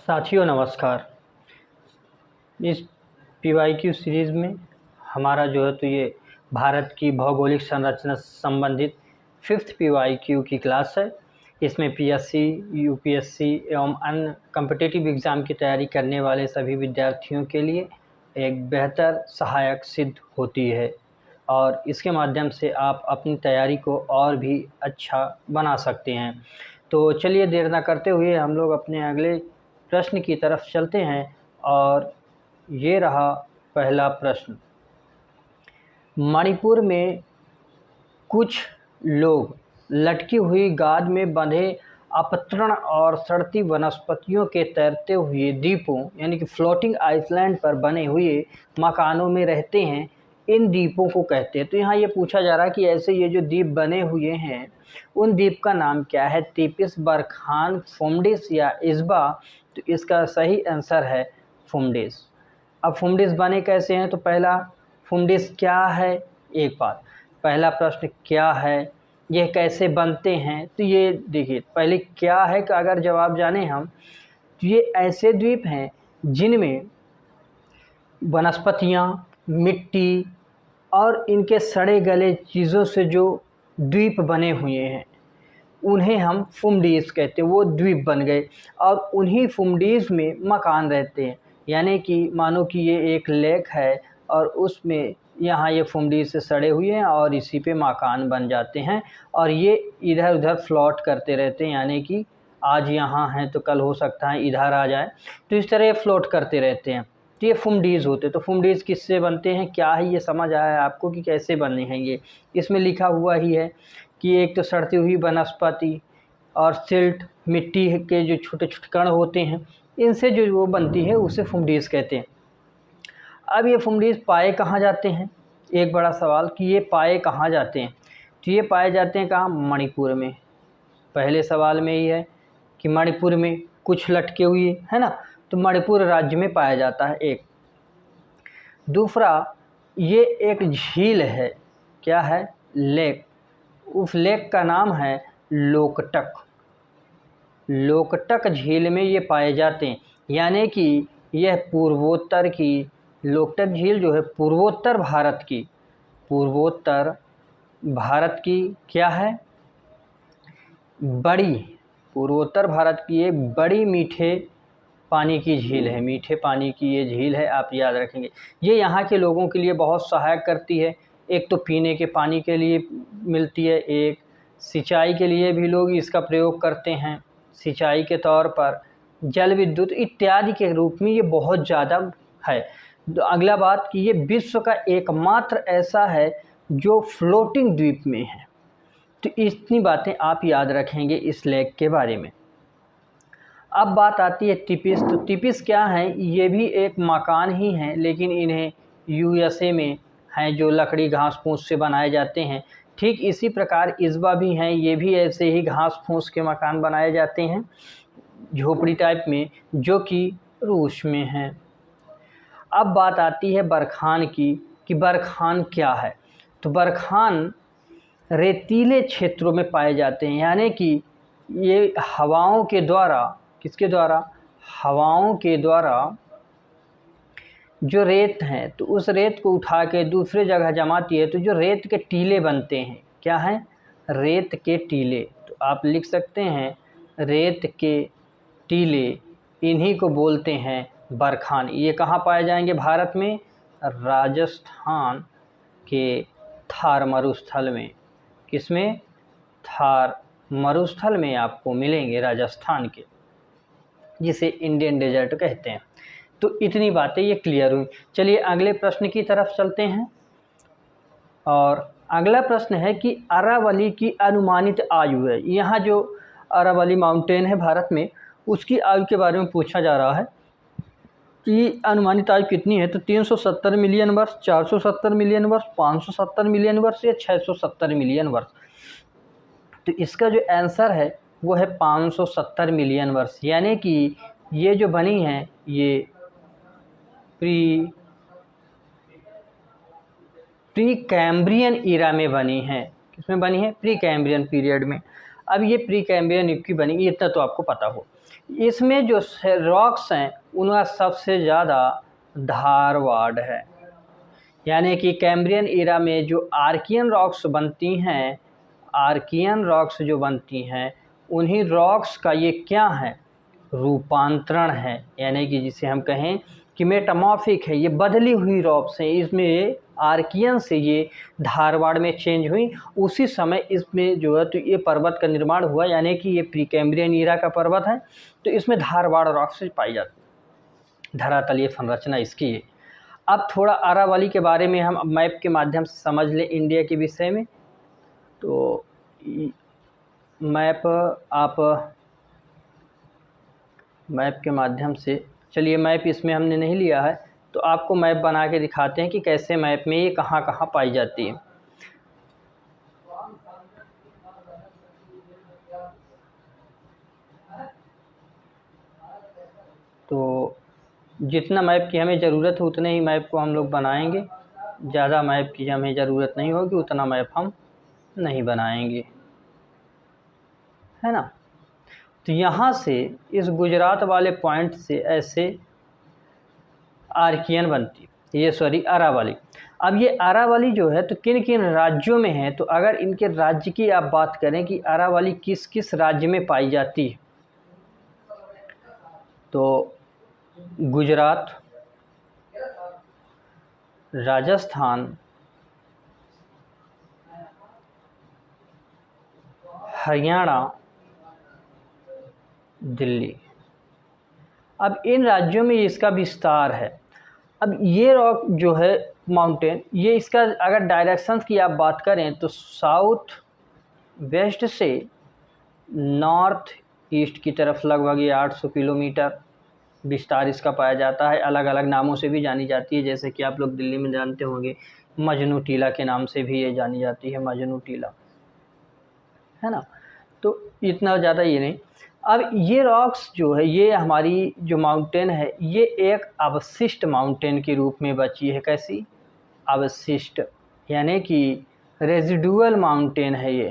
साथियों नमस्कार। इस पीवाईक्यू सीरीज़ में हमारा जो है तो ये भारत की भौगोलिक संरचना संबंधित 5th पीवाईक्यू की क्लास है। इसमें पीएससी, यूपीएससी एवं अन्य कॉम्पिटिटिव एग्ज़ाम की तैयारी करने वाले सभी विद्यार्थियों के लिए एक बेहतर सहायक सिद्ध होती है और इसके माध्यम से आप अपनी तैयारी को और भी अच्छा बना सकते हैं। तो चलिए देर ना करते हुए हम लोग अपने अगले प्रश्न की तरफ चलते हैं और ये रहा पहला प्रश्न। मणिपुर में कुछ लोग लटकी हुई गाद में बंधे अपतरण और सड़ती वनस्पतियों के तैरते हुए द्वीपों यानी कि फ्लोटिंग आइलैंड पर बने हुए मकानों में रहते हैं। इन द्वीपों को कहते हैं। तो यहाँ ये पूछा जा रहा है कि ऐसे ये जो द्वीप बने हुए हैं उन द्वीप का नाम क्या है? तीपिस, बरखान, फुमडिस या इस्बा? तो इसका सही आंसर है फुमडिस। अब फुमडिस बने कैसे हैं? तो पहला फुमडिस क्या है, एक बात। पहला प्रश्न क्या है, यह कैसे बनते हैं? तो ये देखिए, पहले क्या है का अगर जवाब जाने हम तो ये ऐसे द्वीप हैं जिनमें वनस्पतियाँ, मिट्टी और इनके सड़े गले चीज़ों से जो द्वीप बने हुए हैं उन्हें हम फुमडीज़ कहते हैं। वो द्वीप बन गए और उन्हीं फुमडीज़ में मकान रहते हैं। यानी कि मानो कि ये एक लेक है और उसमें यहाँ ये फुमडीज़ से सड़े हुए हैं और इसी पे मकान बन जाते हैं और ये इधर उधर फ्लॉट करते रहते हैं। यानी कि आज यहाँ हैं तो कल हो सकता है इधर आ जाए, तो इस तरह ये फ्लोट करते रहते हैं। तो ये फुमडीज़ होते हैं। तो फुमडीज़ किससे बनते हैं, क्या है, ये समझ आया आपको कि कैसे बने हैं? ये इसमें लिखा हुआ ही है कि एक तो सड़ती हुई वनस्पति और सिल्ट, मिट्टी के जो छोटे छोटे कण होते हैं, इनसे जो वो बनती है उसे फुमडीज़ कहते हैं। अब ये फुमडीज़ पाए कहाँ जाते हैं? एक बड़ा सवाल कि ये पाए कहाँ जाते हैं। तो ये पाए जाते हैं कहाँ? मणिपुर में। पहले सवाल में ही है कि मणिपुर में कुछ लटके हुए है ना, तो मणिपुर राज्य में पाया जाता है एक। दूसरा, ये एक झील है। क्या है? लेक। उस लेक का नाम है लोकटक। लोकटक झील में ये पाए जाते हैं। यानी कि यह पूर्वोत्तर की, लोकटक झील जो है पूर्वोत्तर भारत की क्या है? बड़ी, पूर्वोत्तर भारत की एक बड़ी मीठे पानी की झील है। मीठे पानी की ये झील है, आप याद रखेंगे। ये यहाँ के लोगों के लिए बहुत सहायक करती है। एक तो पीने के पानी के लिए मिलती है, एक सिंचाई के लिए भी लोग इसका प्रयोग करते हैं। सिंचाई के तौर पर, जल विद्युत इत्यादि के रूप में ये बहुत ज़्यादा है। तो अगला बात कि ये विश्व का एकमात्र ऐसा है जो फ्लोटिंग द्वीप में है। तो इतनी बातें आप याद रखेंगे इस लेक के बारे में। अब बात आती है टिपिस। तो टिपिस क्या है? ये भी एक मकान ही हैं, लेकिन इन्हें यूएसए में हैं जो लकड़ी घास फूस से बनाए जाते हैं। ठीक इसी प्रकार इस्बा भी हैं, ये भी ऐसे ही घास फूस के मकान बनाए जाते हैं झोपड़ी टाइप में, जो कि रूस में हैं। अब बात आती है बरखान की कि बरखान क्या है। तो बरखान रेतीले क्षेत्रों में पाए जाते हैं। यानी कि ये हवाओं के द्वारा, किसके द्वारा? हवाओं के द्वारा जो रेत हैं तो उस रेत को उठा के दूसरे जगह जमाती है, तो जो रेत के टीले बनते हैं, क्या हैं? रेत के टीले। तो आप लिख सकते हैं रेत के टीले, इन्हीं को बोलते हैं बरखान। ये कहाँ पाए जाएंगे भारत में? राजस्थान के थार मरुस्थल में। किसमें? थार मरुस्थल में आपको मिलेंगे, राजस्थान के, जिसे इंडियन डेजर्ट कहते हैं। तो इतनी बातें ये क्लियर हुई। चलिए अगले प्रश्न की तरफ चलते हैं और अगला प्रश्न है कि अरावली की अनुमानित आयु है। यहाँ जो अरावली माउंटेन है भारत में, उसकी आयु के बारे में पूछा जा रहा है कि अनुमानित आयु कितनी है। तो 370 मिलियन वर्ष, 470 मिलियन वर्ष, 570 मिलियन वर्ष या 670 मिलियन वर्ष? तो इसका जो आंसर है वो है 570 मिलियन वर्ष। यानी कि ये जो बनी हैं ये प्री कैम्ब्रियन ईरा में बनी हैं। किसमें बनी है? प्री कैम्ब्रियन पीरियड में। अब ये प्री कैम्ब्रियन युग की बनी, इतना तो आपको पता हो। इसमें जो रॉक्स हैं उनका सबसे ज़्यादा धारवाड़ है, यानी कि कैम्ब्रियन एरा में जो आर्कियन रॉक्स बनती हैं, आर्कियन रॉक्स जो बनती हैं, उन्हीं रॉक्स का ये क्या है, रूपांतरण है, यानी कि जिसे हम कहें कि मेटामॉर्फिक है, ये बदली हुई रॉक्स हैं। इसमें आर्कियन से ये धारवाड़ में चेंज हुई, उसी समय इसमें जो है तो ये पर्वत का निर्माण हुआ, यानी कि ये प्री कैम्ब्रियन ईरा का पर्वत है, तो इसमें धारवाड़ रॉक्स पाई जाती, धरातलीय संरचना इसकी है। अब थोड़ा अरावली के बारे में हम मैप के माध्यम से समझ लें इंडिया के विषय में। तो मैप के माध्यम से, चलिए मैप इसमें हमने नहीं लिया है, तो आपको मैप बना के दिखाते हैं कि कैसे मैप में ये कहाँ कहाँ पाई जाती है। तो जितना मैप की हमें ज़रूरत है उतने ही मैप को हम लोग बनाएंगे, ज़्यादा मैप की हमें ज़रूरत नहीं होगी उतना मैप हम नहीं बनाएंगे, है ना। तो यहाँ से इस गुजरात वाले पॉइंट से ऐसे आर्कियन बनती है, ये सॉरी अरावली। अब ये अरावली जो है तो किन किन राज्यों में है, तो अगर इनके राज्य की आप बात करें कि अरावली किस किस राज्य में पाई जाती है, तो गुजरात, राजस्थान, हरियाणा, दिल्ली। अब इन राज्यों में इसका विस्तार है। अब ये रॉक जो है माउंटेन, ये इसका अगर डायरेक्शंस की आप बात करें तो साउथ वेस्ट से नॉर्थ ईस्ट की तरफ लगभग ये 800 किलोमीटर विस्तार इसका पाया जाता है। अलग अलग नामों से भी जानी जाती है, जैसे कि आप लोग दिल्ली में जानते होंगे मजनू टीला के नाम से भी ये जानी जाती है, मजनू टीला, है ना। तो इतना ज़्यादा ये नहीं। अब ये रॉक्स जो है, ये हमारी जो माउंटेन है, ये एक अवशिष्ट माउंटेन के रूप में बची है। कैसी? अवशिष्ट, यानी कि रेजिडुअल माउंटेन है ये,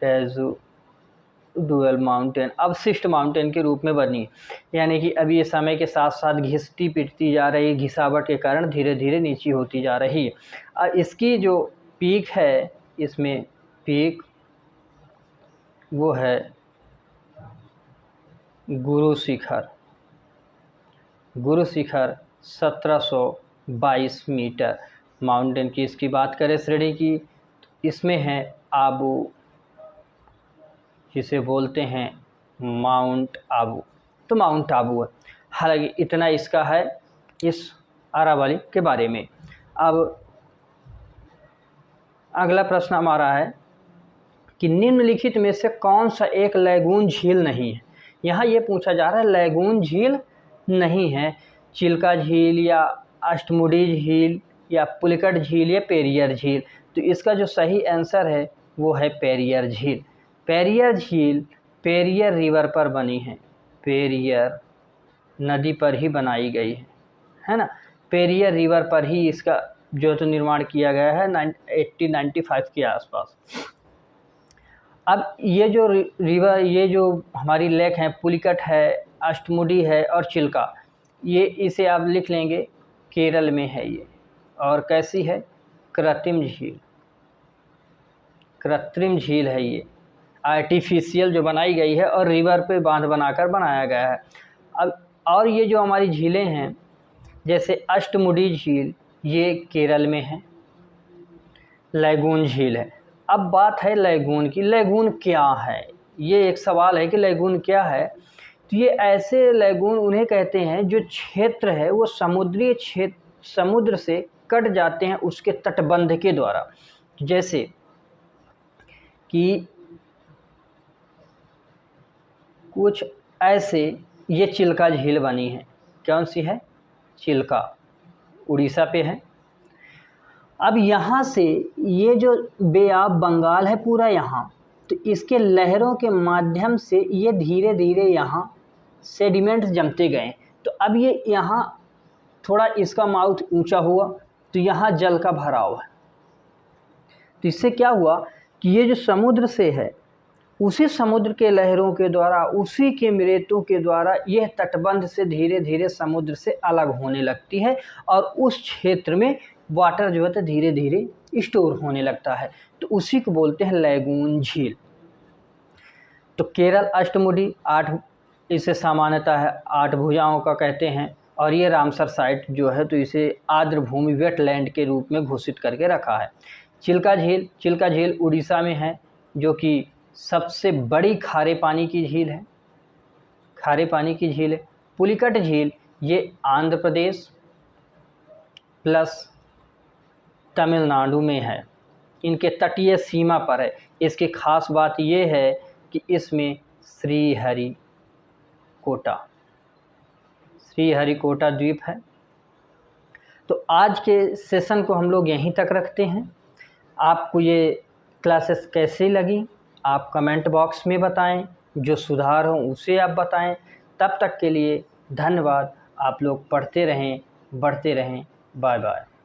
रेजिडुअल माउंटेन, अवशिष्ट माउंटेन के रूप में बनी, यानी कि अभी ये समय के साथ साथ घिसती पिटती जा रही है, घिसावट के कारण धीरे धीरे नीची होती जा रही है। और इसकी जो पीक है, इसमें पीक वो है गुरु शिखर। गुरु शिखर 1722 मीटर माउंटेन की इसकी बात करें श्रेणी की, तो इसमें है आबू, जिसे बोलते हैं माउंट आबू, तो माउंट आबू है। हालांकि इतना इसका है इस अरावली के बारे में। अब अगला प्रश्न हमारा है कि निम्नलिखित में से कौन सा एक लैगून झील नहीं है। यहाँ ये पूछा जा रहा है लैगून झील नहीं है, चिल्का झील या अष्टमुडी झील या पुलिकट झील या पेरियर झील। तो इसका जो सही आंसर है वो है पेरियर झील। पेरियर झील पेरियर रिवर पर बनी है, पेरियर नदी पर ही बनाई गई है ना। पेरियर रिवर पर ही इसका जो तो निर्माण किया गया है 1895 के आसपास। अब ये जो रिवर, ये जो हमारी लेक है, पुलिकट है, अष्टमुडी है और चिल्का, ये इसे आप लिख लेंगे केरल में है ये। और कैसी है? कृत्रिम झील, कृत्रिम झील है ये, आर्टिफिशियल जो बनाई गई है और रिवर पे बांध बनाकर बनाया गया है। अब और ये जो हमारी झीलें हैं, जैसे अष्टमुडी झील, ये केरल में है, लैगून झील है। अब बात है लैगून की। लैगून क्या है? ये एक सवाल है कि लैगून क्या है। तो ये ऐसे लैगून उन्हें कहते हैं जो क्षेत्र है वो समुद्री क्षेत्र, समुद्र से कट जाते हैं उसके तटबंध के द्वारा। जैसे कि कुछ ऐसे, ये चिल्का झील बनी है। कौन सी है? चिल्का, उड़ीसा पे है। अब यहाँ से ये जो बे ऑफ बंगाल है पूरा यहाँ, तो इसके लहरों के माध्यम से ये धीरे धीरे यहाँ सेडिमेंट जमते गए। तो अब ये यहाँ थोड़ा इसका माउथ ऊंचा हुआ, तो यहाँ जल का भराव है। तो इससे क्या हुआ कि ये जो समुद्र से है, उसी समुद्र के लहरों के द्वारा, उसी के रेतों के द्वारा यह तटबंध से धीरे धीरे समुद्र से अलग होने लगती है और उस क्षेत्र में वाटर जो है धीरे धीरे स्टोर होने लगता है। तो उसी को बोलते हैं लैगून झील। तो केरल अष्टमुडी 8, इसे सामान्यतः 8 भुजाओं का कहते हैं। और ये रामसर साइट जो है तो इसे आर्द्र भूमि वेटलैंड के रूप में घोषित करके रखा है। चिल्का झील उड़ीसा में है, जो कि सबसे बड़ी खारे पानी की झील है, खारे पानी की झील है। पुलिकट झील ये आंध्र प्रदेश प्लस तमिलनाडु में है, इनके तटीय सीमा पर है। इसकी खास बात ये है कि इसमें श्रीहरिकोटा द्वीप है। तो आज के सेशन को हम लोग यहीं तक रखते हैं। आपको ये क्लासेस कैसी लगी आप कमेंट बॉक्स में बताएं, जो सुधार हो उसे आप बताएं। तब तक के लिए धन्यवाद। आप लोग पढ़ते रहें, बढ़ते रहें। Bye bye.